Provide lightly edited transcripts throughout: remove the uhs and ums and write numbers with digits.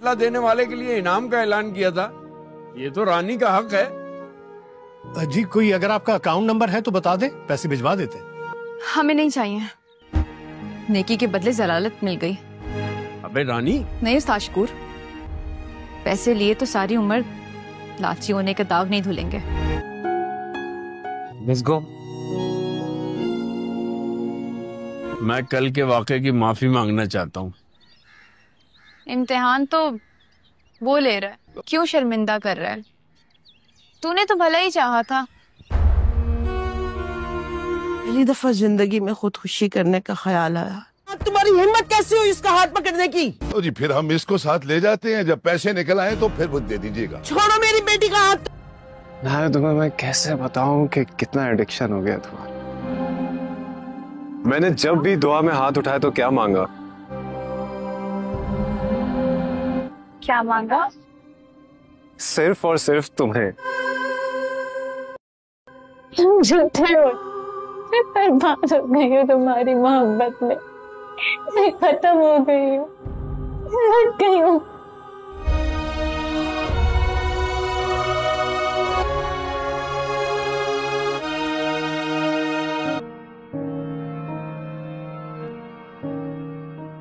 بدلہ دینے والے کے لیے انعام کا اعلان کیا تھا. یہ تو رانی کا حق ہے. جی کوئی اگر آپ کا اکاؤنٹ نمبر ہے تو بتا دیں، پیسے بھجوا دیتے. ہمیں نہیں چاہیے، نیکی کے بدلے ضلالت مل گئی. ابے رانی، نہیں استاد شکور، پیسے لیے تو ساری عمر لالچی ہونے کا داغ نہیں دھلیں گے. Let's go. میں کل کے واقعے کی معافی مانگنا چاہتا ہوں. امتحان تو وہ لے رہا ہے، کیوں شرمندہ کر رہا ہے؟ تو نے تو بھلا ہی چاہا تھا. پہلی دفعہ زندگی میں خودکشی کرنے کا خیال آیا. تمہاری ہمت کیسی ہوئی اس کا ہاتھ پکڑنے کی؟ تو جی پھر ہم اس کو ساتھ لے جاتے ہیں، جب پیسے نکل آئے تو پھر وہ دے دیجیے گا. چھوڑو میری بیٹی کا ہاتھ. تمہیں میں کیسے بتاؤں کہ کتنا ایڈکشن ہو گیا تمہارا. میں نے جب بھی دعا میں ہاتھ اٹھایا تو کیا مانگا؟ کیا مانگا؟ صرف اور صرف تمہیں. جھوٹے ہو، میں برباد ہو گئی ہوں تمہاری محبت میں، میں ختم ہو گئی ہوں، لٹ گئی ہوں.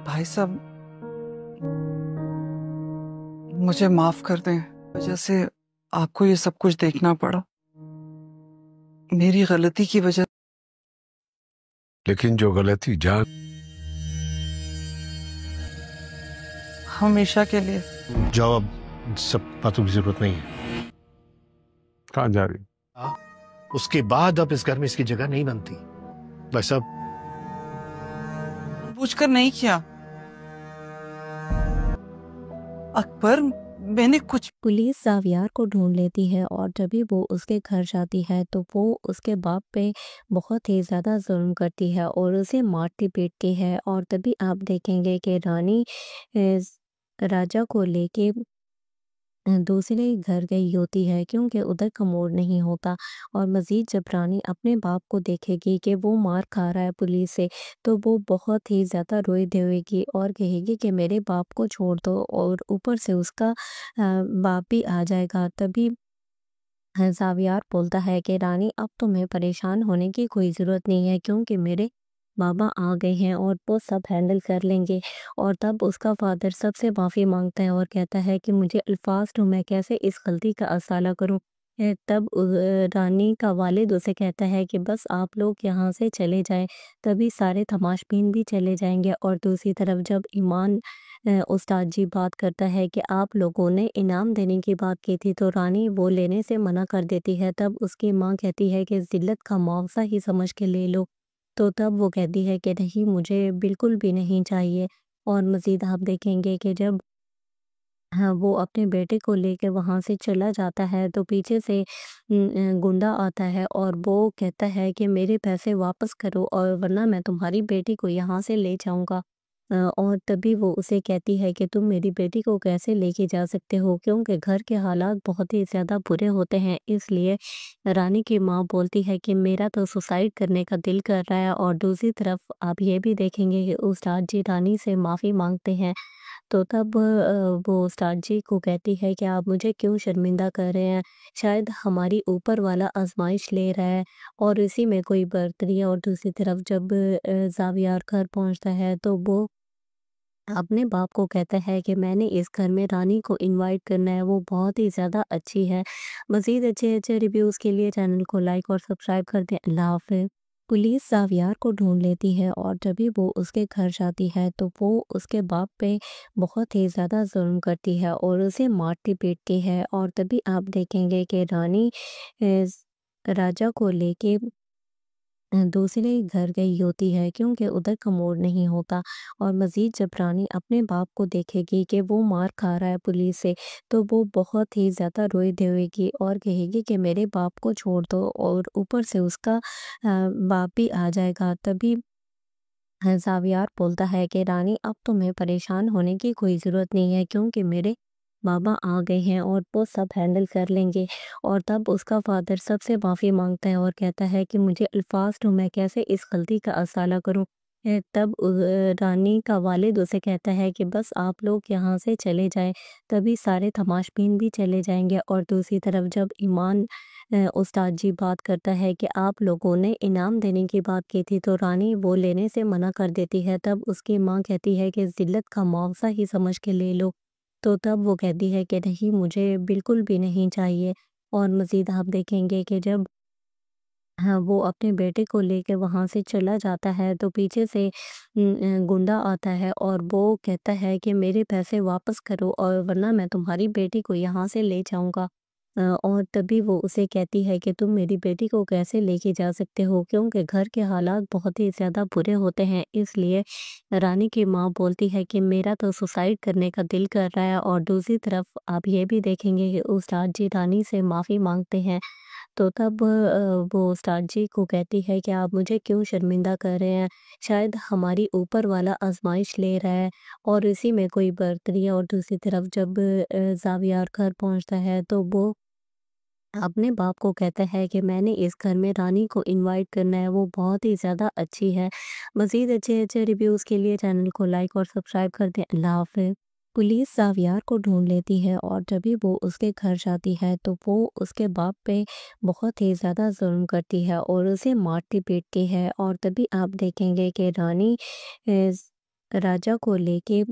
بھائی صاحب مجھے معاف کر دیں، وجہ سے آپ کو یہ سب کچھ دیکھنا پڑا، میری غلطی کی وجہ. لیکن جو غلطی جا ہمیشہ کے لیے. جاؤ، اب سب باتوں کی ضرورت نہیں ہے. کہاں جا رہی؟ اس کے بعد اب اس گھر میں اس کی جگہ نہیں بنتی. بس اب پوچھ کر نہیں کیا اکبر، میں نے کچھ. پولیس زاویار کو ڈھونڈ لیتی ہے اور جبھی وہ اس کے گھر جاتی ہے تو وہ اس کے باپ پہ بہت ہی زیادہ ظلم کرتی ہے اور اسے مارتی پیٹتی ہے. اور تبھی آپ دیکھیں گے کہ رانی راجا کو لے کے دوسرے گھر گئی ہوتی ہے کیونکہ ادھر کا موڑ نہیں ہوتا. اور مزید جب رانی اپنے باپ کو دیکھے گی کہ وہ مار کھا رہا ہے پولیس سے تو وہ بہت ہی زیادہ روئے دھوئے گی اور کہے گی کہ میرے باپ کو چھوڑ دو، اور اوپر سے اس کا باپ بھی آ جائے گا. تبھی زاویار بولتا ہے کہ رانی اب تمہیں پریشان ہونے کی کوئی ضرورت نہیں ہے کیونکہ میرے بابا آ گئے ہیں اور وہ سب ہینڈل کر لیں گے. اور تب اس کا فادر سب سے معافی مانگتا ہے اور کہتا ہے کہ مجھے الفاظ تو میں کیسے اس غلطی کا ازالہ کروں. تب رانی کا والد اسے کہتا ہے کہ بس آپ لوگ یہاں سے چلے جائیں. تبھی سارے تماش بین بھی چلے جائیں گے. اور دوسری طرف جب ایمان استاد جی بات کرتا ہے کہ آپ لوگوں نے انعام دینے کی بات کی تھی تو رانی وہ لینے سے منع کر دیتی ہے. تب اس کی ماں کہتی ہے کہ ذلت کا معاوضہ ہی سمجھ کے لے لو. تو تب وہ کہتی ہے کہ نہیں، مجھے بالکل بھی نہیں چاہیے. اور مزید آپ دیکھیں گے کہ جب وہ اپنے بیٹے کو لے کے وہاں سے چلا جاتا ہے تو پیچھے سے گنڈا آتا ہے اور وہ کہتا ہے کہ میرے پیسے واپس کرو اور ورنہ میں تمہاری بیٹی کو یہاں سے لے جاؤں گا. اور تبھی وہ اسے کہتی ہے کہ تم میری بیٹی کو کیسے لے کے جا سکتے ہو کیونکہ گھر کے حالات بہت ہی زیادہ برے ہوتے ہیں. اس لیے رانی کی ماں بولتی ہے کہ میرا تو سوسائڈ کرنے کا دل کر رہا ہے. اور دوسری طرف آپ یہ بھی دیکھیں گے کہ استاد جی رانی سے معافی مانگتے ہیں. تو تب وہ استاد جی کو کہتی ہے کہ آپ مجھے کیوں شرمندہ کر رہے ہیں، شاید ہماری اوپر والا آزمائش لے رہا ہے اور اسی میں کوئی برتری ہے. اور دوسری طرف جب زاویار گھر پہنچتا ہے تو وہ اپنے باپ کو کہتا ہے کہ میں نے اس گھر میں رانی کو انوائٹ کرنا ہے، وہ بہت ہی زیادہ اچھی ہے. مزید اچھے ریویوز کے لیے چینل کو لائک اور سبسکرائب کر دیں. اللہ حافظ. پولیس زاویار کو ڈھونڈ لیتی ہے اور جبھی وہ اس کے گھر جاتی ہے تو وہ اس کے باپ پہ بہت ہی زیادہ ظلم کرتی ہے اور اسے مارتی پیٹتی ہے. اور تبھی آپ دیکھیں گے کہ رانی راجا کو لے کے دوسرے گھر گئی ہوتی ہے کیونکہ ادھر کا موڑ نہیں ہوتا. اور مزید جب رانی اپنے باپ کو دیکھے گی کہ وہ مار کھا رہا ہے پولیس سے تو وہ بہت ہی زیادہ روئے دھوئے گی اور کہے گی کہ میرے باپ کو چھوڑ دو، اور اوپر سے اس کا باپ بھی آ جائے گا. تبھی زاویار بولتا ہے کہ رانی اب تمہیں پریشان ہونے کی کوئی ضرورت نہیں ہے کیونکہ میرے بابا آ گئے ہیں اور وہ سب ہینڈل کر لیں گے. اور تب اس کا فادر سب سے معافی مانگتا ہے اور کہتا ہے کہ مجھے الفاظ تو میں کیسے اس غلطی کا ازالہ کروں. तब रानी का वालिद उसे कहता है कि बस आप लोग यहाँ से चले जाएं, तभी सारे तमाशबीन भी चले जाएंगे। और दूसरी तरफ जब ईमान उस्ताद जी बात करता है कि आप लोगों ने इनाम देने की बात की थी, तो रानी वो लेने से मना कर देती है। तब उसकी माँ कहती है कि ज़िल्लत का मुआवजा ही समझ के ले लो। तो तब वो कहती है कि नहीं, मुझे बिल्कुल भी नहीं चाहिए। और मज़ीद आप देखेंगे कि जब हाँ, वो अपने बेटे को लेके वहाँ से चला जाता है, तो पीछे से गुंडा आता है और वो कहता है कि मेरे पैसे वापस करो और वरना मैं तुम्हारी बेटी को यहाँ से ले जाऊँगा। और तभी वो उसे कहती है कि तुम मेरी बेटी को कैसे लेके जा सकते हो, क्योंकि घर के हालात बहुत ही ज़्यादा बुरे होते हैं। इसलिए रानी की माँ बोलती है कि मेरा तो सुसाइड करने का दिल कर रहा है। और दूसरी तरफ आप ये भी देखेंगे कि उस्ताद जी रानी से माफ़ी मांगते हैं। तो तब वो उस्ताद जी को कहती है कि आप मुझे क्यों शर्मिंदा कर रहे हैं, शायद हमारी ऊपर वाला आजमाइश ले रहा है। और इसी में कोई बर्तरी है। और दूसरी तरफ जब ज़ावियार घर पहुंचता है, तो वो अपने बाप को कहता है कि मैंने इस घर में रानी को इनवाइट करना है, वो बहुत ही ज़्यादा अच्छी है। मज़ीद अच्छे अच्छे रिव्यूज़ के लिए चैनल को लाइक और सब्सक्राइब कर दें। अल्लाह हाफ़िज़। पुलिस ज़ावियार को ढूंढ लेती है और जब भी वो उसके घर जाती है, तो वो उसके बाप पे बहुत ही ज़्यादा जुल्म करती है और उसे मारती पीटती है। और तभी आप देखेंगे कि रानी राजा को लेके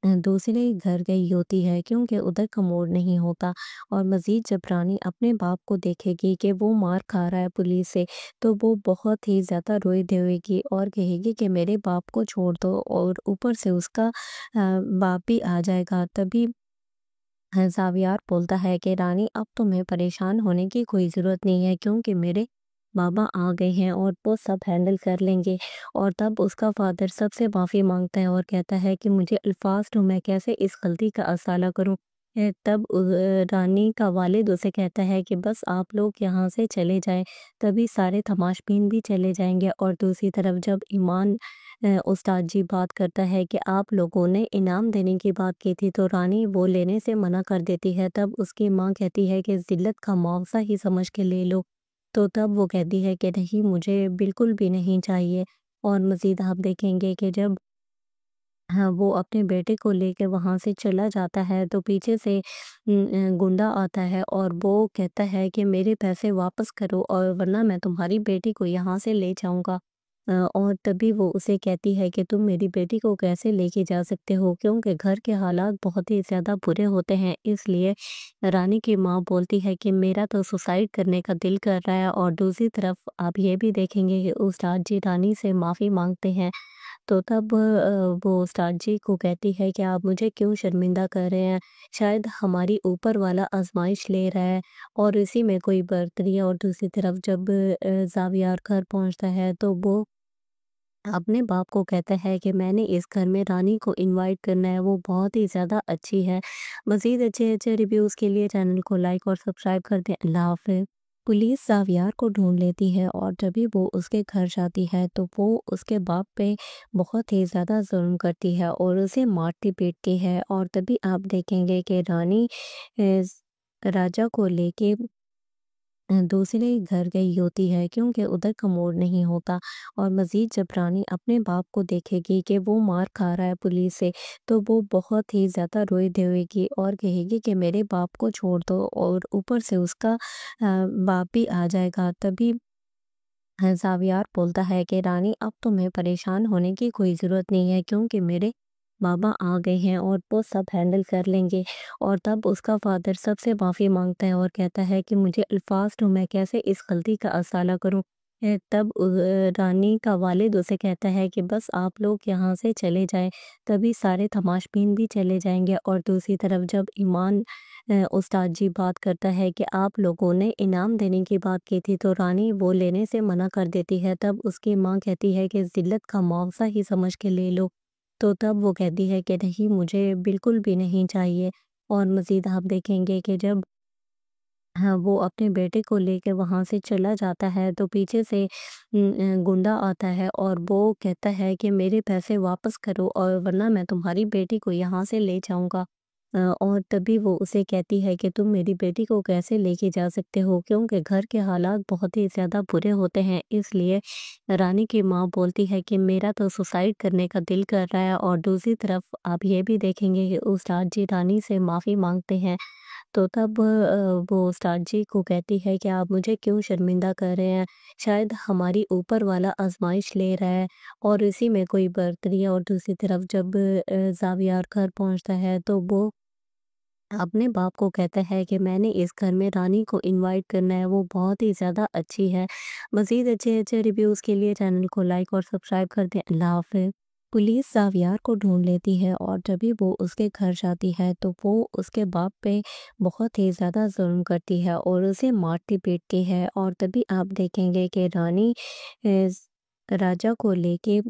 दूसरे घर गई होती है, क्योंकि उधर कमोड नहीं होता। और मज़ीद जब रानी अपने बाप को देखेगी कि वो मार खा रहा है पुलिस से, तो वो बहुत ही ज़्यादा रोई धोएगी और कहेगी कि मेरे बाप को छोड़ दो। और ऊपर से उसका बाप भी आ जाएगा। तभी ज़ावियार बोलता है कि रानी, अब तुम्हें परेशान होने की कोई ज़रूरत नहीं है, क्योंकि मेरे बाबा आ गए हैं और वो सब हैंडल कर लेंगे। और तब उसका फादर सबसे माफ़ी मांगता है और कहता है कि मुझे अल्फाज तो मैं कैसे इस गलती का असाला करूं। तब रानी का वालिद उसे कहता है कि बस आप लोग यहाँ से चले जाएं, तभी सारे तमाशबीन भी चले जाएंगे। और दूसरी तरफ जब ईमान उस्ताद जी बात करता है कि आप लोगों ने इनाम देने की बात की थी, तो रानी वो लेने से मना कर देती है। तब उसकी माँ कहती है कि ज़िल्लत का मुआवजा ही समझ के ले लो। तो तब वो कहती है कि नहीं, मुझे बिल्कुल भी नहीं चाहिए। और मज़ीद आप देखेंगे कि जब हाँ, वो अपने बेटे को लेके वहाँ से चला जाता है, तो पीछे से गुंडा आता है और वो कहता है कि मेरे पैसे वापस करो और वरना मैं तुम्हारी बेटी को यहाँ से ले जाऊँगा। और तभी वो उसे कहती है कि तुम मेरी बेटी को कैसे लेके जा सकते हो, क्योंकि घर के हालात बहुत ही ज़्यादा बुरे होते हैं। इसलिए रानी की माँ बोलती है कि मेरा तो सुसाइड करने का दिल कर रहा है। और दूसरी तरफ आप ये भी देखेंगे कि उस्ताद जी रानी से माफ़ी मांगते हैं। तो तब वो उस्ताद जी को कहती है कि आप मुझे क्यों शर्मिंदा कर रहे हैं, शायद हमारी ऊपर वाला आजमाइश ले रहा है। और इसी में कोई बर्तरी है। और दूसरी तरफ जब ज़ावियार घर पहुंचता है, तो वो अपने बाप को कहता है कि मैंने इस घर में रानी को इनवाइट करना है, वो बहुत ही ज़्यादा अच्छी है। मज़ीद अच्छे अच्छे रिव्यूज़ के लिए चैनल को लाइक और सब्सक्राइब कर दें। अल्लाह हाफ़िज़। पुलिस ज़ावियार को ढूंढ लेती है और जब भी वो उसके घर जाती है, तो वो उसके बाप पे बहुत ही ज़्यादा जुल्म करती है और उसे मारती पीटती है। और तभी आप देखेंगे कि रानी राजा को लेके दूसरे घर गई होती है, क्योंकि उधर कमोड नहीं होता। और मज़ीद जब रानी अपने बाप को देखेगी कि वो मार खा रहा है पुलिस से, तो वो बहुत ही ज़्यादा रोई धोएगी और कहेगी कि मेरे बाप को छोड़ दो। और ऊपर से उसका बाप भी आ जाएगा। तभी ज़ावियार बोलता है कि रानी, अब तुम्हें परेशान होने की कोई ज़रूरत नहीं है, क्योंकि मेरे बाबा आ गए हैं और वो सब हैंडल कर लेंगे। और तब उसका फादर सबसे माफ़ी मांगता है और कहता है कि मुझे अल्फाज तो मैं कैसे इस गलती का असाला करूं। तब रानी का वालिद उसे कहता है कि बस आप लोग यहाँ से चले जाएं, तभी सारे तमाशबीन भी चले जाएंगे। और दूसरी तरफ जब ईमान उस्ताद जी बात करता है कि आप लोगों ने इनाम देने की बात की थी, तो रानी वो लेने से मना कर देती है। तब उसकी माँ कहती है कि ज़िल्लत का मुआवजा ही समझ के ले लो। तो तब वो कहती है कि नहीं, मुझे बिल्कुल भी नहीं चाहिए। और मज़ीद आप देखेंगे कि जब हाँ, वो अपने बेटे को लेके वहाँ से चला जाता है, तो पीछे से गुंडा आता है और वो कहता है कि मेरे पैसे वापस करो और वरना मैं तुम्हारी बेटी को यहाँ से ले जाऊँगा। اور تبھی وہ اسے کہتی ہے کہ تم میری بیٹی کو کیسے لے کے جا سکتے ہو، کیونکہ گھر کے حالات بہت ہی زیادہ برے ہوتے ہیں، اس لیے رانی کی ماں بولتی ہے کہ میرا تو سوسائڈ کرنے کا دل کر رہا ہے۔ اور دوسری طرف آپ یہ بھی دیکھیں گے کہ استاد جی رانی سے معافی مانگتے ہیں، تو تب وہ استاد جی کو کہتی ہے کہ آپ مجھے کیوں شرمندہ کر رہے ہیں، شاید ہماری اوپر والا آزمائش لے رہا ہے، اور اسی میں کوئی برتری ہے۔ اور دوسری طرف جب زاویار گھر پہنچتا ہے تو وہ اپنے باپ کو کہتا ہے کہ میں نے اس گھر میں رانی کو انوائٹ کرنا ہے، وہ بہت ہی زیادہ اچھی ہے۔ مزید اچھے ریویوز کے لیے چینل کو لائک اور سبسکرائب کر دیں۔ اللہ حافظ۔ پولیس زاویار کو ڈھونڈ لیتی ہے اور جبھی وہ اس کے گھر جاتی ہے تو وہ اس کے باپ پہ بہت ہی زیادہ ظلم کرتی ہے اور اسے مارتی پیٹتی ہے، اور تبھی آپ دیکھیں گے کہ رانی راجا کو لے کے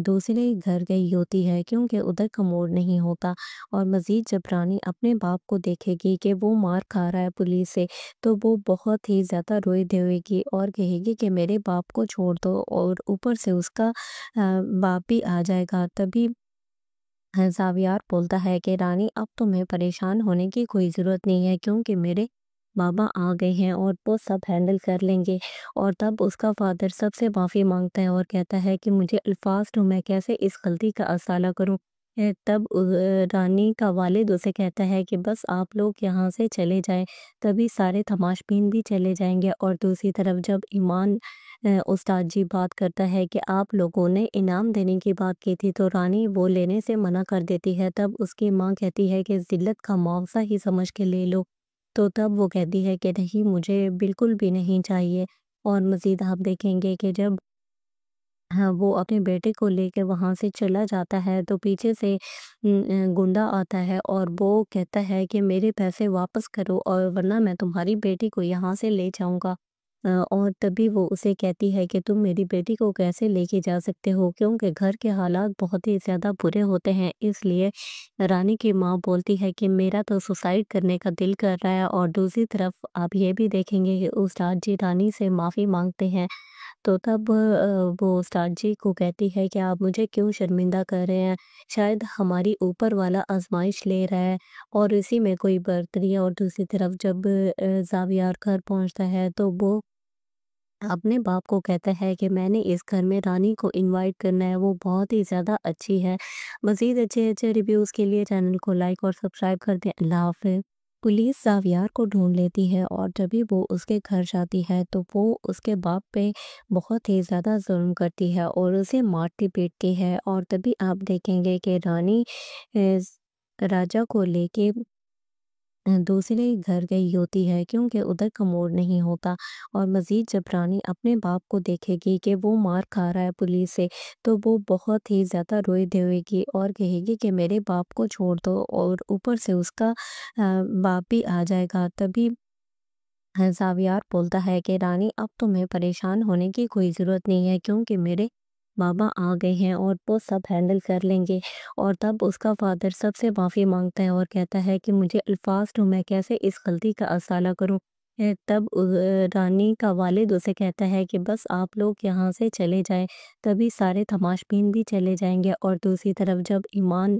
دوسرے گھر گئی ہوتی ہے، کیونکہ ادھر کا موڑ نہیں ہوتا۔ اور مزید جب رانی اپنے باپ کو دیکھے گی کہ وہ مار کھا رہا ہے پولیس سے، تو وہ بہت ہی زیادہ روئی دھوئے گی اور کہے گی کہ میرے باپ کو چھوڑ دو، اور اوپر سے اس کا باپ بھی آ جائے گا۔ تبھی زاویار بولتا ہے کہ رانی اب تمہیں پریشان ہونے کی کوئی ضرورت نہیں ہے، کیونکہ میرے بابا آ گئے ہیں اور وہ سب ہینڈل کر لیں گے۔ اور تب اس کا فادر سب سے معافی مانگتا ہے اور کہتا ہے کہ مجھے الفاظ تو میں کیسے اس غلطی کا ازالہ کروں۔ تب رانی کا والد اسے کہتا ہے کہ بس آپ لوگ یہاں سے چلے جائیں، تبھی سارے تماش بین بھی چلے جائیں گے۔ اور دوسری طرف جب ایمان استاد جی بات کرتا ہے کہ آپ لوگوں نے انعام دینے کی بات کی تھی، تو رانی وہ لینے سے منع کر دیتی ہے۔ تب اس کی ماں کہتی ہے کہ ذلت کا معاوضہ ہی سمجھ کے لے لو، تو تب وہ کہتی ہے کہ نہیں، مجھے بالکل بھی نہیں چاہیے۔ اور مزید آپ دیکھیں گے کہ جب وہ اپنے بیٹے کو لے کے وہاں سے چلا جاتا ہے تو پیچھے سے گنڈا آتا ہے اور وہ کہتا ہے کہ میرے پیسے واپس کرو، اور ورنہ میں تمہاری بیٹی کو یہاں سے لے جاؤں گا۔ اور تبھی وہ اسے کہتی ہے کہ تم میری بیٹی کو کیسے لے کے جا سکتے ہو، کیونکہ گھر کے حالات بہت ہی زیادہ برے ہوتے ہیں، اس لیے رانی کی ماں بولتی ہے کہ میرا تو سوسائڈ کرنے کا دل کر رہا ہے۔ اور دوسری طرف آپ یہ بھی دیکھیں گے کہ استاد جی رانی سے معافی مانگتے ہیں، تو تب وہ استاد جی کو کہتی ہے کہ آپ مجھے کیوں شرمندہ کر رہے ہیں، شاید ہماری اوپر والا آزمائش لے رہا ہے، اور اسی میں کوئی برتری ہے۔ اور دوسری طرف جب زاویار گھر پہنچتا ہے تو وہ اپنے باپ کو کہتا ہے کہ میں نے اس گھر میں رانی کو انوائٹ کرنا ہے، وہ بہت ہی زیادہ اچھی ہے۔ مزید اچھے ریویوز کے لیے چینل کو لائک اور سبسکرائب کر دیں۔ اللہ حافظ۔ پولیس زاویار کو ڈھونڈ لیتی ہے اور جبھی وہ اس کے گھر جاتی ہے تو وہ اس کے باپ پہ بہت ہی زیادہ ظلم کرتی ہے اور اسے مارتی پیٹتی ہے۔ اور تبھی آپ دیکھیں گے کہ رانی راجا کو لے کے دوسرے گھر گئی ہوتی ہے، کیونکہ ادھر کا موڑ نہیں ہوتا۔ اور مزید جب رانی اپنے باپ کو دیکھے گی کہ وہ مار کھا رہا ہے پولیس سے، تو وہ بہت ہی زیادہ روئی دھوئے گی اور کہے گی کہ میرے باپ کو چھوڑ دو، اور اوپر سے اس کا باپ بھی آ جائے گا۔ تبھی زاویار بولتا ہے کہ رانی اب تمہیں پریشان ہونے کی کوئی ضرورت نہیں ہے، کیونکہ میرے بابا آ گئے ہیں اور وہ سب ہینڈل کر لیں گے۔ اور تب اس کا فادر سب سے معافی مانگتا ہے اور کہتا ہے کہ مجھے الفاظ تو میں کیسے اس غلطی کا ازالہ کروں۔ تب رانی کا والد اسے کہتا ہے کہ بس آپ لوگ یہاں سے چلے جائیں، تبھی سارے تماش بین بھی چلے جائیں گے۔ اور دوسری طرف جب ایمان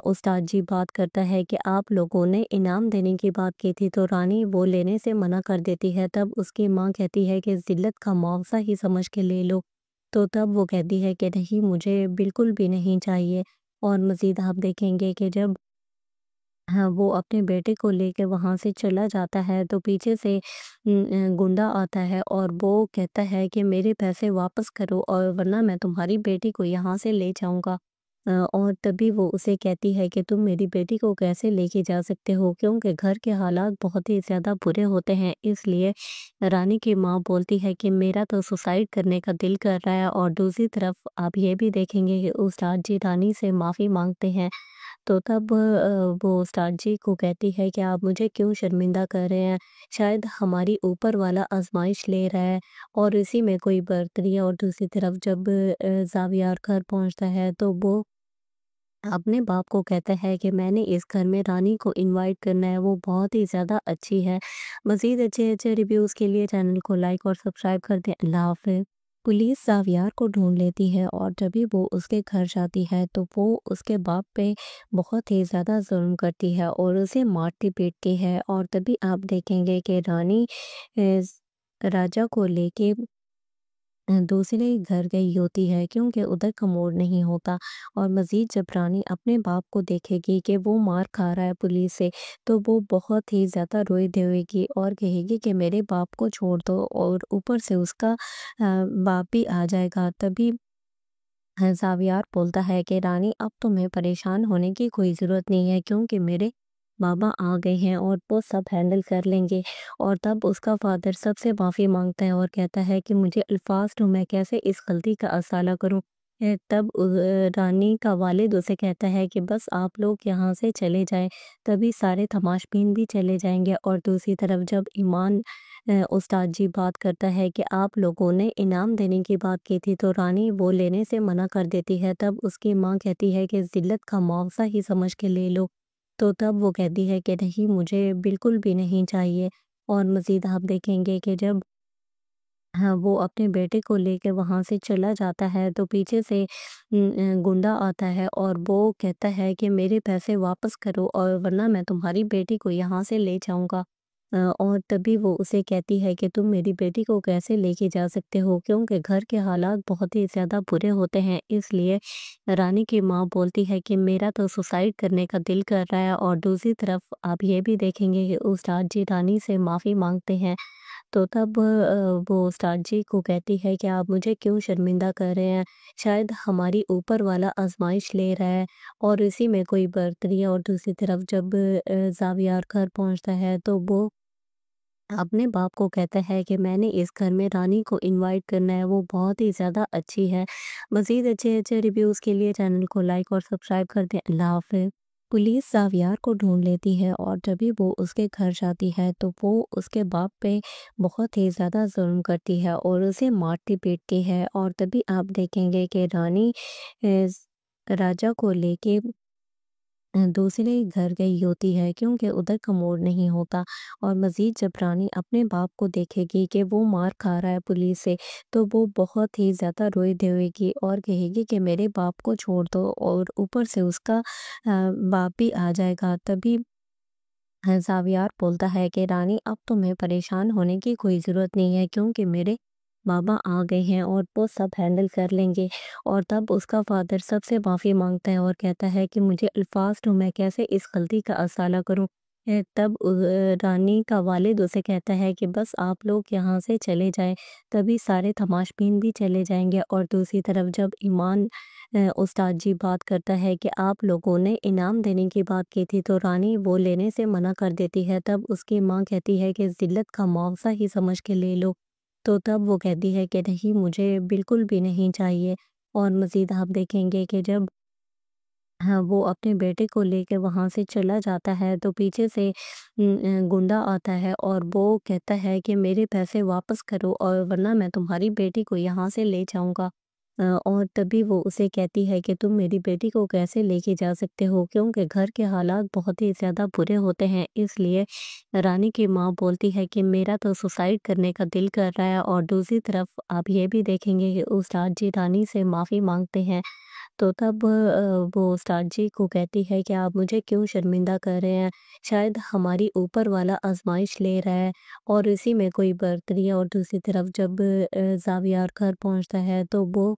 استاد جی بات کرتا ہے کہ آپ لوگوں نے انعام دینے کی بات کی تھی، تو رانی وہ لینے سے منع کر دیتی ہے۔ تب اس کی ماں کہتی ہے کہ ذلت کا معاوضہ ہی سمجھ کے لے لو، تو تب وہ کہتی ہے کہ نہیں، مجھے بالکل بھی نہیں چاہیے۔ اور مزید آپ دیکھیں گے کہ جب وہ اپنے بیٹے کو لے کے وہاں سے چلا جاتا ہے تو پیچھے سے گنڈا آتا ہے اور وہ کہتا ہے کہ میرے پیسے واپس کرو، اور ورنہ میں تمہاری بیٹی کو یہاں سے لے جاؤں گا۔ اور تبھی وہ اسے کہتی ہے کہ تم میری بیٹی کو کیسے لے کے جا سکتے ہو، کیونکہ گھر کے حالات بہت ہی زیادہ برے ہوتے ہیں، اس لیے رانی کی ماں بولتی ہے کہ میرا تو سوسائڈ کرنے کا دل کر رہا ہے۔ اور دوسری طرف آپ یہ بھی دیکھیں گے کہ استاد جی رانی سے معافی مانگتے ہیں، تو تب وہ استاد جی کو کہتی ہے کہ آپ مجھے کیوں شرمندہ کر رہے ہیں، شاید ہماری اوپر والا آزمائش لے رہا ہے، اور اسی میں کوئی برتری ہے۔ اور دوسری طرف جب زاویار گھر پہنچتا ہے تو وہ اپنے باپ کو کہتا ہے کہ میں نے اس گھر میں رانی کو انوائٹ کرنا ہے، وہ بہت ہی زیادہ اچھی ہے۔ مزید اچھے ریویوز کے لیے چینل کو لائک اور سبسکرائب کر دیں۔ اللہ حافظ۔ पुलिस जावियार को ढूंढ लेती है और जब भी वो उसके घर जाती है तो वो उसके बाप पे बहुत ही ज़्यादा जुल्म करती है और उसे मारती पीटती है। और तभी आप देखेंगे कि रानी राजा को लेके दूसरे घर गई होती है क्योंकि उधर कमोड नहीं होता। और मज़ीद जब रानी अपने बाप को देखेगी कि वो मार खा रहा है पुलिस से, तो वो बहुत ही ज़्यादा रोई धोएगी और कहेगी कि मेरे बाप को छोड़ दो, और ऊपर से उसका बाप भी आ जाएगा। तभी ज़ावियार बोलता है कि रानी, अब तुम्हें परेशान होने की कोई ज़रूरत नहीं है क्योंकि मेरे बाबा आ गए हैं और वो सब हैंडल कर लेंगे। और तब उसका फादर सबसे माफ़ी मांगता है और कहता है कि मुझे अल्फाज तो मैं कैसे इस गलती का असाला करूं। तब रानी का वालिद उसे कहता है कि बस आप लोग यहाँ से चले जाएं, तभी सारे तमाशबीन भी चले जाएंगे। और दूसरी तरफ जब ईमान उस्ताद जी बात करता है कि आप लोगों ने इनाम देने की बात की थी, तो रानी वो लेने से मना कर देती है। तब उसकी माँ कहती है कि ज़िल्लत का मुआवजा ही समझ के ले लो। तो तब वो कहती है कि नहीं, मुझे बिल्कुल भी नहीं चाहिए। और मज़ीद आप देखेंगे कि जब हाँ, वो अपने बेटे को लेके वहाँ से चला जाता है तो पीछे से गुंडा आता है और वो कहता है कि मेरे पैसे वापस करो और वरना मैं तुम्हारी बेटी को यहाँ से ले जाऊँगा। और तभी वो उसे कहती है कि तुम मेरी बेटी को कैसे लेके जा सकते हो, क्योंकि घर के हालात बहुत ही ज़्यादा बुरे होते हैं। इसलिए रानी की माँ बोलती है कि मेरा तो सुसाइड करने का दिल कर रहा है। और दूसरी तरफ आप ये भी देखेंगे कि उस्ताद जी रानी से माफ़ी मांगते हैं। तो तब वो उस्ताद जी को कहती है कि आप मुझे क्यों शर्मिंदा कर रहे हैं, शायद हमारी ऊपर वाला आजमाइश ले रहा है और इसी में कोई बरतरी है। और दूसरी तरफ जब ज़ावियार घर पहुंचता है तो वो अपने बाप को कहता है कि मैंने इस घर में रानी को इनवाइट करना है, वो बहुत ही ज़्यादा अच्छी है। मज़ीद अच्छे अच्छे रिव्यूज़ के लिए चैनल को लाइक और सब्सक्राइब कर दें। अल्लाह हाफ़िज़। पुलिस जावियार को ढूंढ लेती है और जब भी वो उसके घर जाती है तो वो उसके बाप पे बहुत ही ज़्यादा जुल्म करती है और उसे मारती पीटती है। और तभी आप देखेंगे कि रानी राजा को लेके दूसरे घर गई होती है क्योंकि उधर कमोड नहीं होता। और मज़ीद जब रानी अपने बाप को देखेगी कि वो मार खा रहा है पुलिस से, तो वो बहुत ही ज़्यादा रोई धोएगी और कहेगी कि मेरे बाप को छोड़ दो, और ऊपर से उसका बाप भी आ जाएगा। तभी ज़ावियार बोलता है कि रानी, अब तुम्हें परेशान होने की कोई ज़रूरत नहीं है क्योंकि मेरे बाबा आ गए हैं और वो सब हैंडल कर लेंगे। और तब उसका फादर सबसे माफ़ी मांगता है और कहता है कि मुझे अल्फाज तो मैं कैसे इस गलती का असाला करूं। तब रानी का वालिद उसे कहता है कि बस आप लोग यहाँ से चले जाएं, तभी सारे तमाशबीन भी चले जाएंगे। और दूसरी तरफ जब ईमान उस्ताद जी बात करता है कि आप लोगों ने इनाम देने की बात की थी, तो रानी वो लेने से मना कर देती है। तब उसकी माँ कहती है कि ज़िल्लत का मुआवजा ही समझ के ले लो। तो तब वो कहती है कि नहीं, मुझे बिल्कुल भी नहीं चाहिए। और मज़ीद आप देखेंगे कि जब हाँ, वो अपने बेटे को लेके वहाँ से चला जाता है तो पीछे से गुंडा आता है और वो कहता है कि मेरे पैसे वापस करो और वरना मैं तुम्हारी बेटी को यहाँ से ले जाऊँगा। और तभी वो उसे कहती है कि तुम मेरी बेटी को कैसे लेके जा सकते हो, क्योंकि घर के हालात बहुत ही ज़्यादा बुरे होते हैं। इसलिए रानी की माँ बोलती है कि मेरा तो सुसाइड करने का दिल कर रहा है। और दूसरी तरफ आप ये भी देखेंगे कि उस्ताद जी रानी से माफ़ी मांगते हैं। तो तब वो उस्ताद जी को कहती है कि आप मुझे क्यों शर्मिंदा कर रहे हैं, शायद हमारी ऊपर वाला आजमाइश ले रहा है और इसी में कोई बरतरी है। और दूसरी तरफ जब ज़ावियार घर पहुंचता है तो वो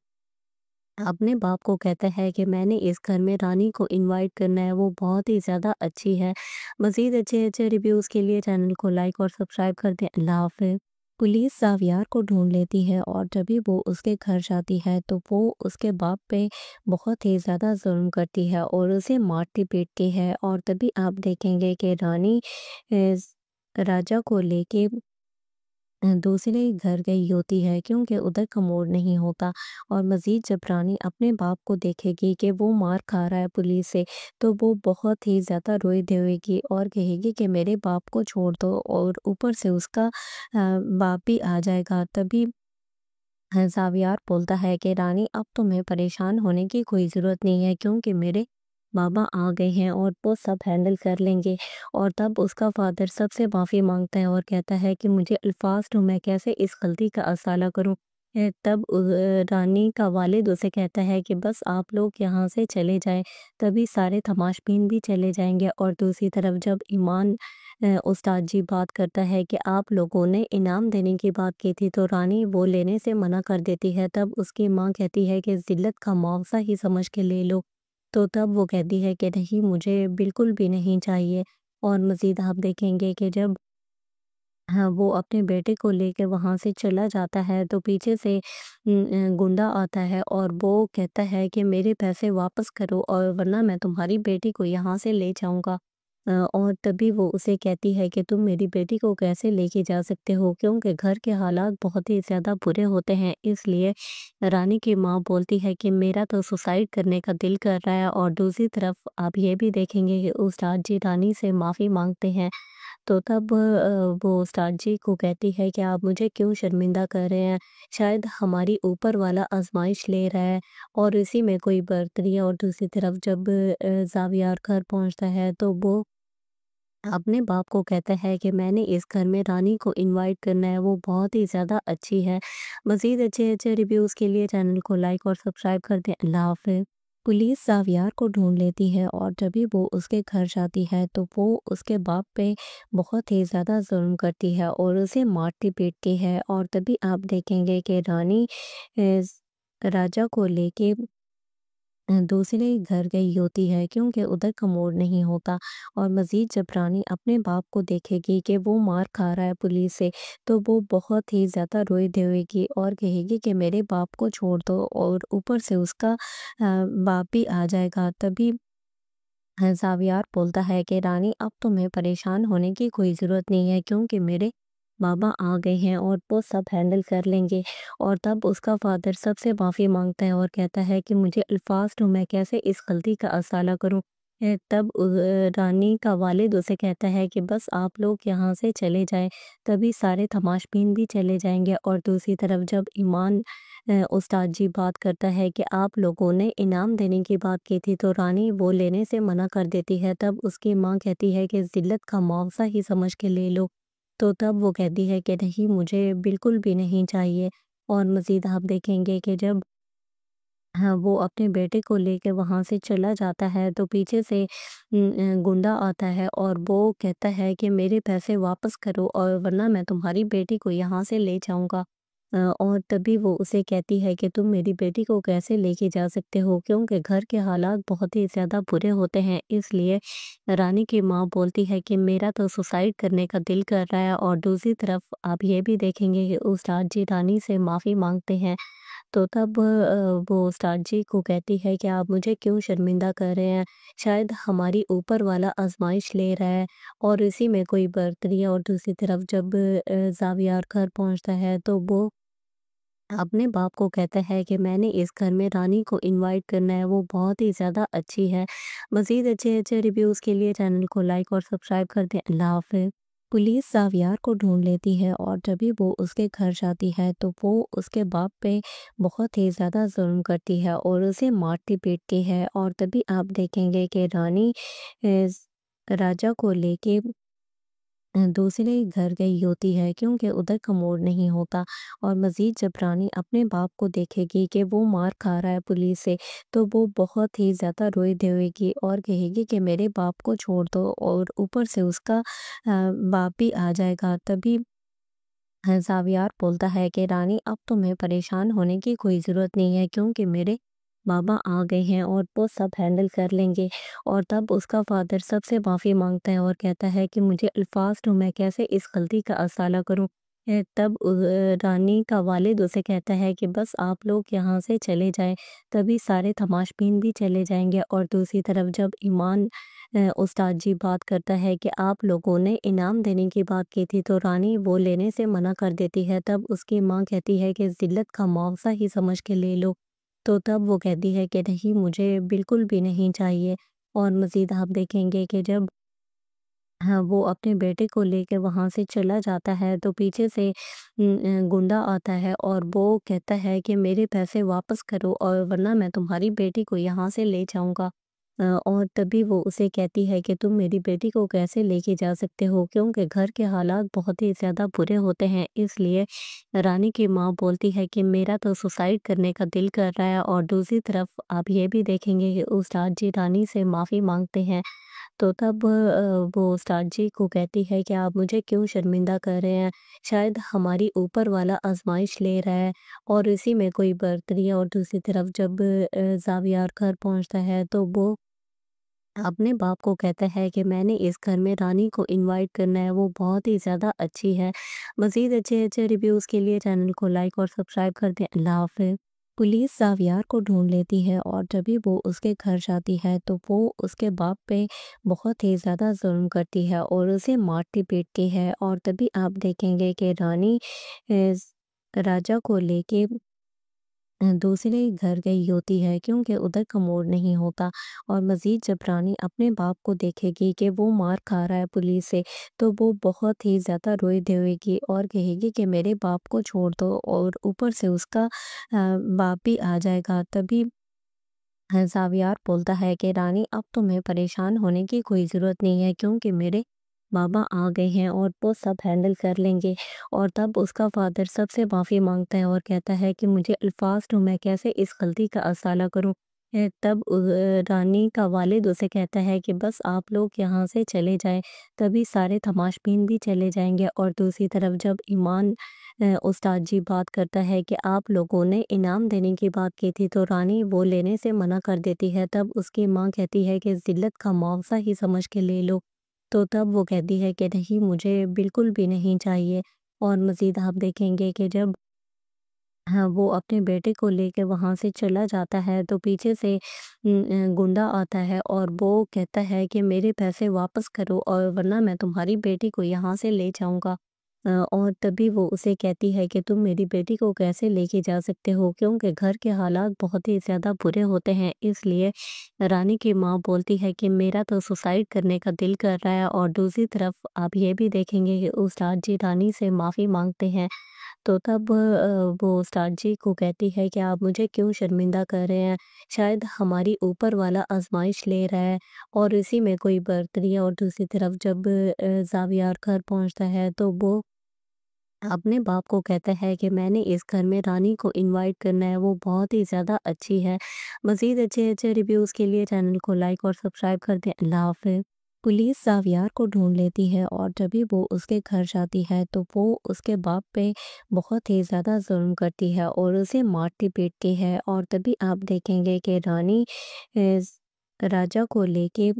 अपने बाप को कहता है कि मैंने इस घर में रानी को इनवाइट करना है, वो बहुत ही ज़्यादा अच्छी है। मज़ीद अच्छे अच्छे रिव्यूज़ के लिए चैनल को लाइक और सब्सक्राइब कर दें। अल्लाह हाफ़िज़। पुलिस ज़ावियार को ढूंढ लेती है और जब भी वो उसके घर जाती है तो वो उसके बाप पे बहुत ही ज़्यादा जुल्म करती है और उसे मारती पीटती है। और तभी आप देखेंगे कि रानी राजा को लेके दूसरे घर गई होती है क्योंकि उधर कमोड नहीं होता। और मज़ीद जब रानी अपने बाप को देखेगी कि वो मार खा रहा है पुलिस से, तो वो बहुत ही ज़्यादा रोई धोएगी और कहेगी कि मेरे बाप को छोड़ दो, और ऊपर से उसका बाप भी आ जाएगा। तभी ज़ावियार बोलता है कि रानी, अब तुम्हें परेशान होने की कोई ज़रूरत नहीं है क्योंकि मेरे बाबा आ गए हैं और वो सब हैंडल कर लेंगे। और तब उसका फादर सबसे माफ़ी मांगता है और कहता है कि मुझे अल्फाज तो मैं कैसे इस गलती का असाला करूं। तब रानी का वालिद उसे कहता है कि बस आप लोग यहाँ से चले जाएं, तभी सारे तमाशबीन भी चले जाएंगे। और दूसरी तरफ जब ईमान उस्ताद जी बात करता है कि आप लोगों ने इनाम देने की बात की थी, तो रानी वो लेने से मना कर देती है। तब उसकी माँ कहती है कि ज़िल्लत का मुआवजा ही समझ के ले लो। तो तब वो कहती है कि नहीं, मुझे बिल्कुल भी नहीं चाहिए। और मज़ीद आप देखेंगे कि जब हाँ, वो अपने बेटे को लेकर वहाँ से चला जाता है, तो पीछे से गुंडा आता है और वो कहता है कि मेरे पैसे वापस करो और वरना मैं तुम्हारी बेटी को यहाँ से ले जाऊँगा। और तभी वो उसे कहती है कि तुम मेरी बेटी को कैसे लेके जा सकते हो, क्योंकि घर के हालात बहुत ही ज़्यादा बुरे होते हैं। इसलिए रानी की माँ बोलती है कि मेरा तो सुसाइड करने का दिल कर रहा है। और दूसरी तरफ आप ये भी देखेंगे कि उस्ताद जी रानी से माफ़ी मांगते हैं। तो तब वो उस्ताद जी को कहती है कि आप मुझे क्यों शर्मिंदा कर रहे हैं, शायद हमारी ऊपर वाला आजमाइश ले रहा है। और इसी में कोई बर्तरी है। और दूसरी तरफ जब ज़ावियार घर पहुंचता है, तो वो अपने बाप को कहता है कि मैंने इस घर में रानी को इनवाइट करना है, वो बहुत ही ज़्यादा अच्छी है। मज़ीद अच्छे अच्छे रिव्यूज़ के लिए चैनल को लाइक और सब्सक्राइब कर दें। अल्लाह हाफ़िज़। पुलिस ज़ावियार को ढूंढ लेती है और जब भी वो उसके घर जाती है, तो वो उसके बाप पे बहुत ही ज़्यादा जुल्म करती है और उसे मारती पीटती है। और तभी आप देखेंगे कि रानी राजा को लेके दूसरे घर गई होती है, क्योंकि उधर कमोड नहीं होता। और मज़ीद जब रानी अपने बाप को देखेगी कि वो मार खा रहा है पुलिस से, तो वो बहुत ही ज़्यादा रोई धोएगी और कहेगी कि मेरे बाप को छोड़ दो। और ऊपर से उसका बाप भी आ जाएगा। तभी ज़ावियार बोलता है कि रानी, अब तुम्हें परेशान होने की कोई ज़रूरत नहीं है, क्योंकि मेरे बाबा आ गए हैं और वो सब हैंडल कर लेंगे। और तब उसका फादर सबसे माफ़ी मांगता है और कहता है कि मुझे अल्फाज तो मैं कैसे इस गलती का असाला करूं। तब रानी का वालिद उसे कहता है कि बस आप लोग यहाँ से चले जाएं, तभी सारे तमाशबीन भी चले जाएंगे। और दूसरी तरफ जब ईमान उस्ताद जी बात करता है कि आप लोगों ने इनाम देने की बात की थी, तो रानी वो लेने से मना कर देती है। तब उसकी माँ कहती है कि ज़िल्लत का मुआवजा ही समझ के ले लो। तो तब वो कहती है कि नहीं, मुझे बिल्कुल भी नहीं चाहिए। और मज़ीद आप देखेंगे कि जब हाँ, वो अपने बेटे को लेके वहाँ से चला जाता है, तो पीछे से गुंडा आता है और वो कहता है कि मेरे पैसे वापस करो और वरना मैं तुम्हारी बेटी को यहाँ से ले जाऊँगा। और तभी वो उसे कहती है कि तुम मेरी बेटी को कैसे लेके जा सकते हो, क्योंकि घर के हालात बहुत ही ज़्यादा बुरे होते हैं। इसलिए रानी की माँ बोलती है कि मेरा तो सुसाइड करने का दिल कर रहा है। और दूसरी तरफ आप ये भी देखेंगे कि उस्ताद जी रानी से माफ़ी मांगते हैं। तो तब वो उस्ताद जी को कहती है कि आप मुझे क्यों शर्मिंदा कर रहे हैं, शायद हमारी ऊपर वाला आजमाइश ले रहा है। और इसी में कोई बर्तरी है। और दूसरी तरफ जब ज़ावियार घर पहुंचता है, तो वो अपने बाप को कहता है कि मैंने इस घर में रानी को इनवाइट करना है, वो बहुत ही ज़्यादा अच्छी है। मज़ीद अच्छे अच्छे रिव्यूज़ के लिए चैनल को लाइक और सब्सक्राइब कर दें। अल्लाह हाफ़िज़। पुलिस ज़ावियार को ढूंढ लेती है और जब भी वो उसके घर जाती है, तो वो उसके बाप पे बहुत ही ज़्यादा जुल्म करती है और उसे मारती पीटती है। और तभी आप देखेंगे कि रानी राजा को लेके दूसरे घर गई होती है, क्योंकि उधर कमोड नहीं होता। और मज़ीद जब रानी अपने बाप को देखेगी कि वो मार खा रहा है पुलिस से, तो वो बहुत ही ज़्यादा रोई धोएगी और कहेगी कि मेरे बाप को छोड़ दो। और ऊपर से उसका बाप भी आ जाएगा। तभी ज़ावियार बोलता है कि रानी, अब तुम्हें परेशान होने की कोई ज़रूरत नहीं है, क्योंकि मेरे बाबा आ गए हैं और वो सब हैंडल कर लेंगे। और तब उसका फादर सबसे माफ़ी मांगता है और कहता है कि मुझे अल्फाज तो मैं कैसे इस गलती का असाला करूं। तब रानी का वालिद उसे कहता है कि बस आप लोग यहाँ से चले जाएं, तभी सारे तमाशबीन भी चले जाएंगे। और दूसरी तरफ जब ईमान उस्ताद जी बात करता है कि आप लोगों ने इनाम देने की बात की थी, तो रानी वो लेने से मना कर देती है। तब उसकी माँ कहती है कि ज़िल्लत का मुआवजा ही समझ के ले लो। तो तब वो कहती है कि नहीं, मुझे बिल्कुल भी नहीं चाहिए। और मज़ीद आप देखेंगे कि जब हाँ, वो अपने बेटे को लेकर वहाँ से चला जाता है, तो पीछे से गुंडा आता है और वो कहता है कि मेरे पैसे वापस करो और वरना मैं तुम्हारी बेटी को यहाँ से ले जाऊँगा। और तभी वो उसे कहती है कि तुम मेरी बेटी को कैसे लेके जा सकते हो, क्योंकि घर के हालात बहुत ही ज़्यादा बुरे होते हैं। इसलिए रानी की माँ बोलती है कि मेरा तो सुसाइड करने का दिल कर रहा है। और दूसरी तरफ आप ये भी देखेंगे कि उस्ताद जी रानी से माफ़ी मांगते हैं। तो तब वो उस्ताद जी को कहती है कि आप मुझे क्यों शर्मिंदा कर रहे हैं, शायद हमारी ऊपर वाला आजमाइश ले रहा है। और इसी में कोई बर्तरी है। और दूसरी तरफ जब ज़ावियार घर पहुंचता है तो वो अपने बाप को कहता है कि मैंने इस घर में रानी को इनवाइट करना है, वो बहुत ही ज़्यादा अच्छी है। मज़ीद अच्छे अच्छे रिव्यूज़ के लिए चैनल को लाइक और सब्सक्राइब कर दें। अल्लाह हाफ़िज़। पुलिस ज़ावियार को ढूंढ लेती है और जब भी वो उसके घर जाती है तो वो उसके बाप पे बहुत ही ज़्यादा जुल्म करती है और उसे मारती पीटती है। और तभी आप देखेंगे कि रानी राजा को लेके दूसरे घर गई होती है, क्योंकि उधर कमोड नहीं होता। और मज़ीद जब रानी अपने बाप को देखेगी कि वो मार खा रहा है पुलिस से, तो वो बहुत ही ज़्यादा रोई धोएगी और कहेगी कि मेरे बाप को छोड़ दो। और ऊपर से उसका बाप भी आ जाएगा। तभी ज़ावियार बोलता है कि रानी अब तुम्हें परेशान होने की कोई ज़रूरत नहीं है, क्योंकि मेरे बाबा आ गए हैं और वो सब हैंडल कर लेंगे। और तब उसका फादर सबसे माफ़ी मांगता है और कहता है कि मुझे अल्फाज तो मैं कैसे इस गलती का असाला करूं। तब रानी का वालिद उसे कहता है कि बस आप लोग यहाँ से चले जाएं, तभी सारे तमाशबीन भी चले जाएंगे। और दूसरी तरफ जब ईमान उस्ताद जी बात करता है कि आप लोगों ने इनाम देने की बात की थी, तो रानी वो लेने से मना कर देती है। तब उसकी माँ कहती है कि ज़िल्लत का मुआवजा ही समझ के ले लो। तो तब वो कहती है कि नहीं, मुझे बिल्कुल भी नहीं चाहिए। और मज़ीद आप देखेंगे कि जब हाँ, वो अपने बेटे को लेके वहाँ से चला जाता है तो पीछे से गुंडा आता है और वो कहता है कि मेरे पैसे वापस करो और वरना मैं तुम्हारी बेटी को यहाँ से ले जाऊँगा। और तभी वो उसे कहती है कि तुम मेरी बेटी को कैसे लेके जा सकते हो, क्योंकि घर के हालात बहुत ही ज़्यादा बुरे होते हैं। इसलिए रानी की माँ बोलती है कि मेरा तो सुसाइड करने का दिल कर रहा है। और दूसरी तरफ आप ये भी देखेंगे कि उस्ताद जी रानी से माफ़ी मांगते हैं। तो तब वो उस्ताद जी को कहती है कि आप मुझे क्यों शर्मिंदा कर रहे हैं, शायद हमारी ऊपर वाला आजमाइश ले रहा है। और इसी में कोई बर्तरी है। और दूसरी तरफ जब ज़ावियार घर पहुंचता है तो वो अपने बाप को कहता है कि मैंने इस घर में रानी को इनवाइट करना है, वो बहुत ही ज़्यादा अच्छी है। मज़ीद अच्छे अच्छे रिव्यूज़ के लिए चैनल को लाइक और सब्सक्राइब कर दें। अल्लाह हाफ़िज़। पुलिस ज़ावियार को ढूंढ लेती है और जब भी वो उसके घर जाती है तो वो उसके बाप पे बहुत ही ज़्यादा जुल्म करती है और उसे मारती पीटती है। और तभी आप देखेंगे कि रानी राजा को लेके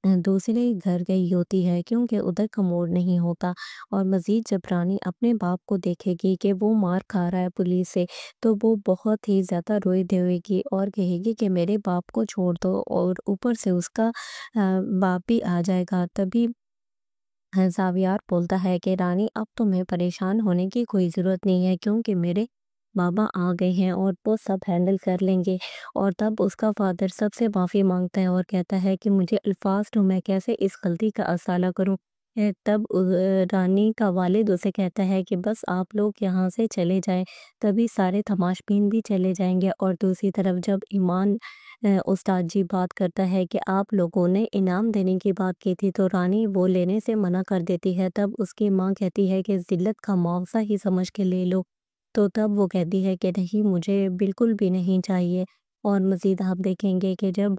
दूसरे घर गई होती है, क्योंकि उधर कमोड नहीं होता। और मज़ीद जब रानी अपने बाप को देखेगी कि वो मार खा रहा है पुलिस से, तो वो बहुत ही ज़्यादा रोई धोएगी और कहेगी कि मेरे बाप को छोड़ दो। और ऊपर से उसका बाप भी आ जाएगा। तभी ज़ावियार बोलता है कि रानी अब तुम्हें परेशान होने की कोई ज़रूरत नहीं है, क्योंकि मेरे बाबा आ गए हैं और वो सब हैंडल कर लेंगे। और तब उसका फादर सबसे माफ़ी मांगता है और कहता है कि मुझे अल्फाज तो मैं कैसे इस गलती का असाला करूं। तब रानी का वालिद उसे कहता है कि बस आप लोग यहाँ से चले जाएं, तभी सारे तमाशबीन भी चले जाएंगे। और दूसरी तरफ जब ईमान उस्ताद जी बात करता है कि आप लोगों ने इनाम देने की बात की थी, तो रानी वो लेने से मना कर देती है। तब उसकी माँ कहती है कि ज़िल्लत का मुआवजा ही समझ के ले लो। तो तब वो कहती है कि नहीं, मुझे बिल्कुल भी नहीं चाहिए। और मज़ीद आप देखेंगे कि जब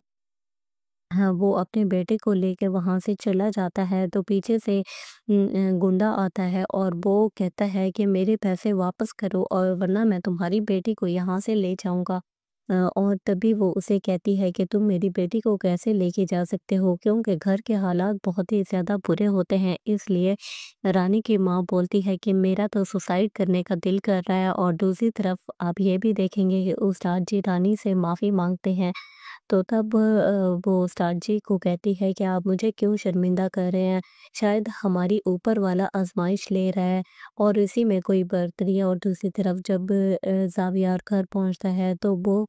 हाँ, वो अपने बेटे को लेके वहाँ से चला जाता है तो पीछे से गुंडा आता है और वो कहता है कि मेरे पैसे वापस करो और वरना मैं तुम्हारी बेटी को यहाँ से ले जाऊँगा। और तभी वो उसे कहती है कि तुम मेरी बेटी को कैसे लेके जा सकते हो, क्योंकि घर के हालात बहुत ही ज़्यादा बुरे होते हैं। इसलिए रानी की माँ बोलती है कि मेरा तो सुसाइड करने का दिल कर रहा है। और दूसरी तरफ आप ये भी देखेंगे कि उस्ताद जी रानी से माफ़ी मांगते हैं। तो तब वो उस्ताद जी को कहती है कि आप मुझे क्यों शर्मिंदा कर रहे हैं, शायद हमारी ऊपर वाला आजमाइश ले रहा है। और इसी में कोई बर्तरी है। और दूसरी तरफ जब ज़ावियार घर पहुंचता है तो वो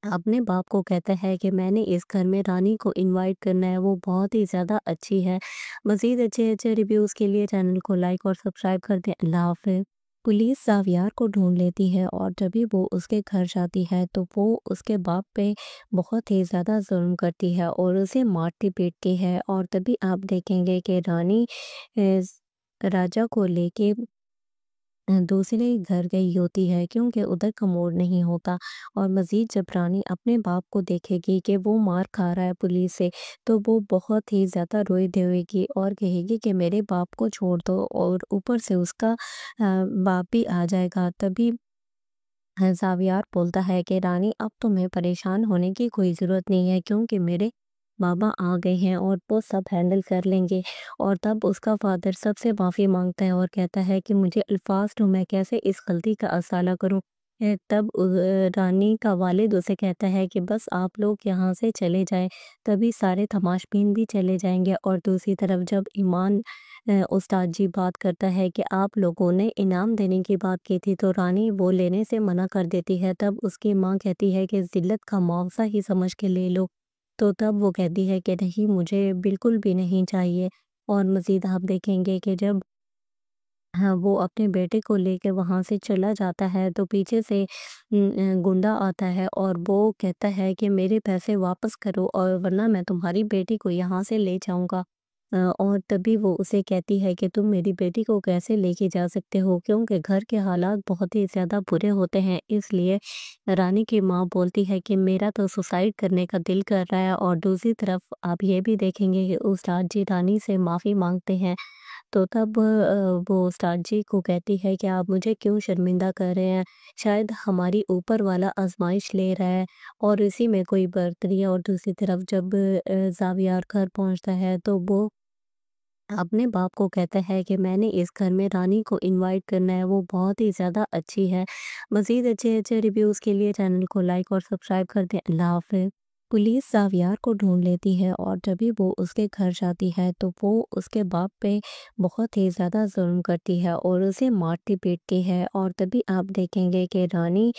अपने बाप को कहता है कि मैंने इस घर में रानी को इनवाइट करना है, वो बहुत ही ज़्यादा अच्छी है। मज़ीद अच्छे अच्छे रिव्यूज़ के लिए चैनल को लाइक और सब्सक्राइब कर दें। अल्लाह हाफ़िज़। पुलिस जावियार को ढूंढ लेती है और जब भी वो उसके घर जाती है तो वो उसके बाप पे बहुत ही ज़्यादा जुल्म करती है और उसे मारती पीटती है। और तभी आप देखेंगे कि रानी राजा को लेके दूसरे घर गई होती है क्योंकि उधर कमोड नहीं होता। और मज़ीद जब रानी अपने बाप को देखेगी कि वो मार खा रहा है पुलिस से, तो वो बहुत ही ज़्यादा रोई धोएगी और कहेगी कि मेरे बाप को छोड़ दो, और ऊपर से उसका बाप भी आ जाएगा। तभी ज़ावियार बोलता है कि रानी, अब तुम्हें परेशान होने की कोई ज़रूरत नहीं है क्योंकि मेरे बाबा आ गए हैं और वो सब हैंडल कर लेंगे। और तब उसका फादर सबसे माफ़ी मांगता है और कहता है कि मुझे अल्फाज तो मैं कैसे इस गलती का असाला करूं। तब रानी का वालिद उसे कहता है कि बस आप लोग यहाँ से चले जाएं, तभी सारे तमाशबीन भी चले जाएंगे। और दूसरी तरफ जब ईमान उस्ताद जी बात करता है कि आप लोगों ने इनाम देने की बात की थी, तो रानी वो लेने से मना कर देती है। तब उसकी माँ कहती है कि ज़िल्लत का मुआवजा ही समझ के ले लो। तो तब वो कहती है कि नहीं, मुझे बिल्कुल भी नहीं चाहिए। और मज़ीद आप देखेंगे कि जब हाँ, वो अपने बेटे को लेके वहाँ से चला जाता है तो पीछे से गुंडा आता है और वो कहता है कि मेरे पैसे वापस करो और वरना मैं तुम्हारी बेटी को यहाँ से ले जाऊँगा। और तभी वो उसे कहती है कि तुम मेरी बेटी को कैसे लेके जा सकते हो, क्योंकि घर के हालात बहुत ही ज़्यादा बुरे होते हैं। इसलिए रानी की माँ बोलती है कि मेरा तो सुसाइड करने का दिल कर रहा है। और दूसरी तरफ आप ये भी देखेंगे कि उस्ताद जी रानी से माफ़ी मांगते हैं। तो तब वो उस्ताद जी को कहती है कि आप मुझे क्यों शर्मिंदा कर रहे हैं, शायद हमारी ऊपर वाला आजमाइश ले रहा है। और इसी में कोई बर्तरी है। और दूसरी तरफ जब ज़ावियार घर पहुंचता है तो वो अपने बाप को कहता है कि मैंने इस घर में रानी को इनवाइट करना है, वो बहुत ही ज़्यादा अच्छी है। मज़ीद अच्छे अच्छे रिव्यूज़ के लिए चैनल को लाइक और सब्सक्राइब कर दें। अल्लाह हाफ़िज़। पुलिस जावियार को ढूंढ लेती है और जब भी वो उसके घर जाती है तो वो उसके बाप पे बहुत ही ज़्यादा जुल्म करती है और उसे मारती पीटती है। और तभी आप देखेंगे कि रानी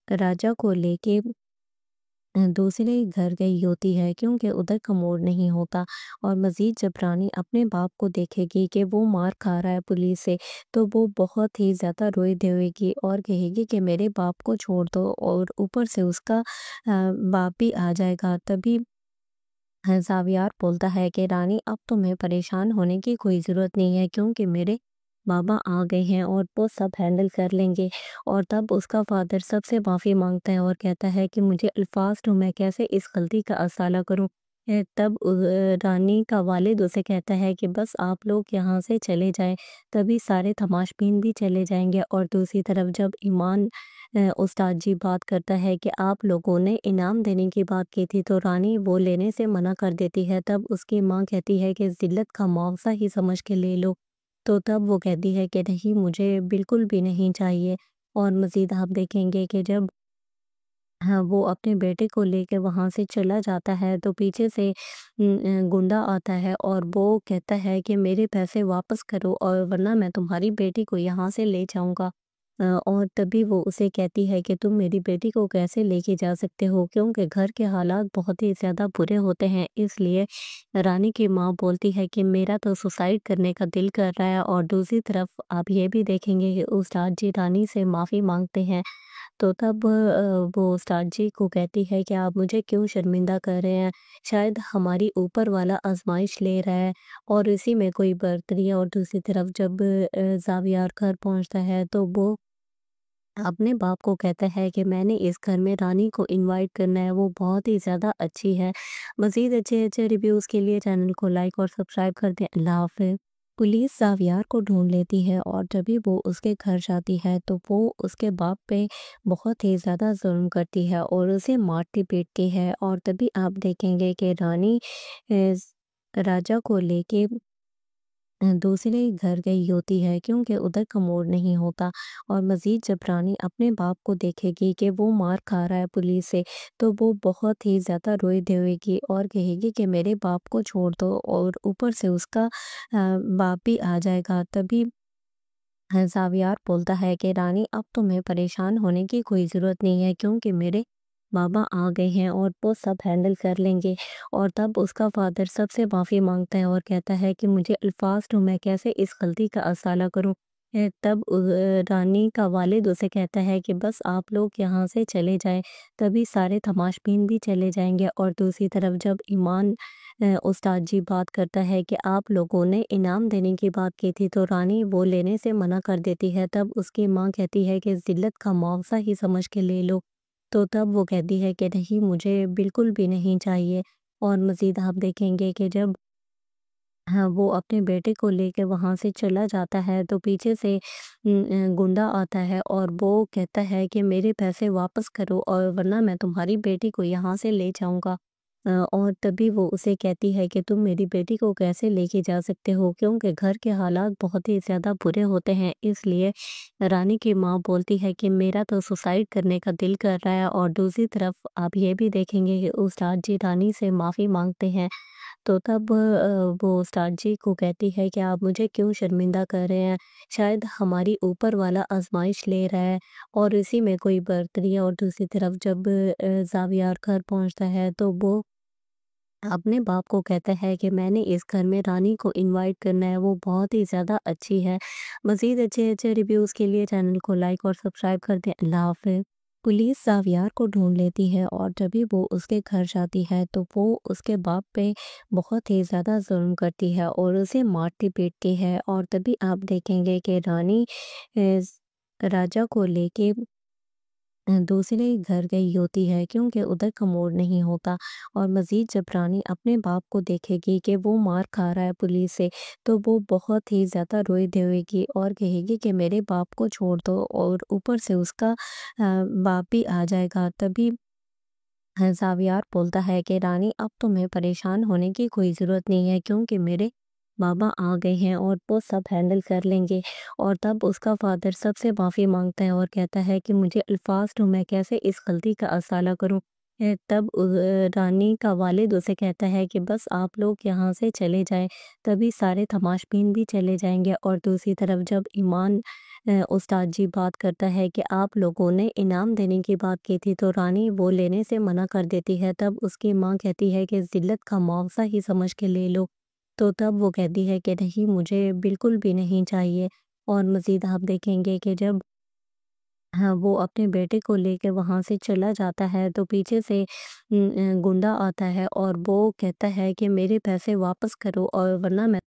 राजा को लेके दूसरे घर गई होती है क्योंकि उधर कमोड नहीं होता। और मज़ीद जब रानी अपने बाप को देखेगी कि वो मार खा रहा है पुलिस से, तो वो बहुत ही ज़्यादा रोई धोएगी और कहेगी कि मेरे बाप को छोड़ दो, और ऊपर से उसका बाप भी आ जाएगा। तभी ज़ावियार बोलता है कि रानी, अब तुम्हें परेशान होने की कोई ज़रूरत नहीं है क्योंकि मेरे बाबा आ गए हैं और वो सब हैंडल कर लेंगे। और तब उसका फादर सबसे माफ़ी मांगता है और कहता है कि मुझे अल्फाज तो मैं कैसे इस गलती का असाला करूं। तब रानी का वालिद उसे कहता है कि बस आप लोग यहाँ से चले जाएं, तभी सारे तमाशबीन भी चले जाएंगे। और दूसरी तरफ जब ईमान उस्ताद जी बात करता है कि आप लोगों ने इनाम देने की बात की थी, तो रानी वो लेने से मना कर देती है। तब उसकी माँ कहती है कि ज़िल्लत का मुआवजा ही समझ के ले लो। तो तब वो कहती है कि नहीं, मुझे बिल्कुल भी नहीं चाहिए। और मज़ीद आप देखेंगे कि जब हाँ, वो अपने बेटे को लेके वहाँ से चला जाता है तो पीछे से गुंडा आता है और वो कहता है कि मेरे पैसे वापस करो और वरना मैं तुम्हारी बेटी को यहाँ से ले जाऊँगा। और तभी वो उसे कहती है कि तुम मेरी बेटी को कैसे लेके जा सकते हो, क्योंकि घर के हालात बहुत ही ज़्यादा बुरे होते हैं। इसलिए रानी की माँ बोलती है कि मेरा तो सुसाइड करने का दिल कर रहा है। और दूसरी तरफ आप ये भी देखेंगे कि उस्ताद जी रानी से माफ़ी मांगते हैं। तो तब वो उस्ताद जी को कहती है कि आप मुझे क्यों शर्मिंदा कर रहे हैं, शायद हमारी ऊपर वाला आजमाइश ले रहा है। और इसी में कोई बर्तरी है। और दूसरी तरफ जब ज़ावियार घर पहुंचता है तो वो अपने बाप को कहता है कि मैंने इस घर में रानी को इनवाइट करना है, वो बहुत ही ज़्यादा अच्छी है। मज़ीद अच्छे अच्छे रिव्यूज़ के लिए चैनल को लाइक और सब्सक्राइब कर दें। अल्लाह हाफ़िज़। पुलिस जावियार को ढूंढ लेती है और जब भी वो उसके घर जाती है तो वो उसके बाप पे बहुत ही ज़्यादा जुल्म करती है और उसे मारती पीटती है। और तभी आप देखेंगे कि रानी राजा को लेके दूसरे घर गई होती है क्योंकि उधर कमोड नहीं होता। और मज़ीद जब रानी अपने बाप को देखेगी कि वो मार खा रहा है पुलिस से, तो वो बहुत ही ज़्यादा रोई धोएगी और कहेगी कि मेरे बाप को छोड़ दो, और ऊपर से उसका बाप भी आ जाएगा। तभी ज़ावियार बोलता है कि रानी, अब तुम्हें परेशान होने की कोई ज़रूरत नहीं है क्योंकि मेरे बाबा आ गए हैं और वो सब हैंडल कर लेंगे। और तब उसका फादर सबसे माफ़ी मांगता है और कहता है कि मुझे अल्फाज तो मैं कैसे इस गलती का असाला करूं। तब रानी का वालिद उसे कहता है कि बस आप लोग यहाँ से चले जाएं, तभी सारे तमाशबीन भी चले जाएंगे। और दूसरी तरफ जब ईमान उस्ताद जी बात करता है कि आप लोगों ने इनाम देने की बात की थी, तो रानी वो लेने से मना कर देती है। तब उसकी माँ कहती है कि ज़िल्लत का मुआवजा ही समझ के ले लो। तो तब वो कहती है कि नहीं, मुझे बिल्कुल भी नहीं चाहिए। और मज़ीद आप देखेंगे कि जब हाँ, वो अपने बेटे को लेके वहाँ से चला जाता है, तो पीछे से गुंडा आता है और वो कहता है कि मेरे पैसे वापस करो और वरना मैं तुम्हारी बेटी को यहाँ से ले जाऊँगा। और तभी वो उसे कहती है कि तुम मेरी बेटी को कैसे लेके जा सकते हो, क्योंकि घर के हालात बहुत ही ज़्यादा बुरे होते हैं। इसलिए रानी की माँ बोलती है कि मेरा तो सुसाइड करने का दिल कर रहा है। और दूसरी तरफ आप ये भी देखेंगे कि उस्ताद जी रानी से माफ़ी मांगते हैं। तो तब वो उस्ताद जी को कहती है कि आप मुझे क्यों शर्मिंदा कर रहे हैं, शायद हमारी ऊपर वाला आजमाइश ले रहा है। और इसी में कोई बर्तरी है। और दूसरी तरफ जब ज़ावियार घर पहुंचता है, तो वो अपने बाप को कहता है कि मैंने इस घर में रानी को इनवाइट करना है, वो बहुत ही ज़्यादा अच्छी है। मज़ीद अच्छे अच्छे रिव्यूज़ के लिए चैनल को लाइक और सब्सक्राइब कर दें। अल्लाह हाफ़िज़। पुलिस ज़ावियार को ढूंढ लेती है और जब भी वो उसके घर जाती है, तो वो उसके बाप पे बहुत ही ज़्यादा जुल्म करती है और उसे मारती पीटती है। और तभी आप देखेंगे कि रानी राजा को लेके दूसरे घर गई होती है, क्योंकि उधर कमोड नहीं होता। और मज़ीद जब रानी अपने बाप को देखेगी कि वो मार खा रहा है पुलिस से, तो वो बहुत ही ज़्यादा रोई धोएगी और कहेगी कि मेरे बाप को छोड़ दो। और ऊपर से उसका बाप भी आ जाएगा। तभी ज़ावियार बोलता है कि रानी, अब तुम्हें परेशान होने की कोई ज़रूरत नहीं है, क्योंकि मेरे बाबा आ गए हैं और वो सब हैंडल कर लेंगे। और तब उसका फादर सबसे माफ़ी मांगता है और कहता है कि मुझे अल्फाज तो मैं कैसे इस गलती का असाला करूं। तब रानी का वालिद उसे कहता है कि बस आप लोग यहाँ से चले जाएं, तभी सारे तमाशबीन भी चले जाएंगे। और दूसरी तरफ जब ईमान उस्ताद जी बात करता है कि आप लोगों ने इनाम देने की बात की थी, तो रानी वो लेने से मना कर देती है। तब उसकी माँ कहती है कि ज़िल्लत का मुआवजा ही समझ के ले लो। तो तब वो कहती है कि नहीं, मुझे बिल्कुल भी नहीं चाहिए। और मज़ीद आप देखेंगे कि जब हाँ, वो अपने बेटे को लेके वहाँ से चला जाता है, तो पीछे से गुंडा आता है और वो कहता है कि मेरे पैसे वापस करो और वरना मैं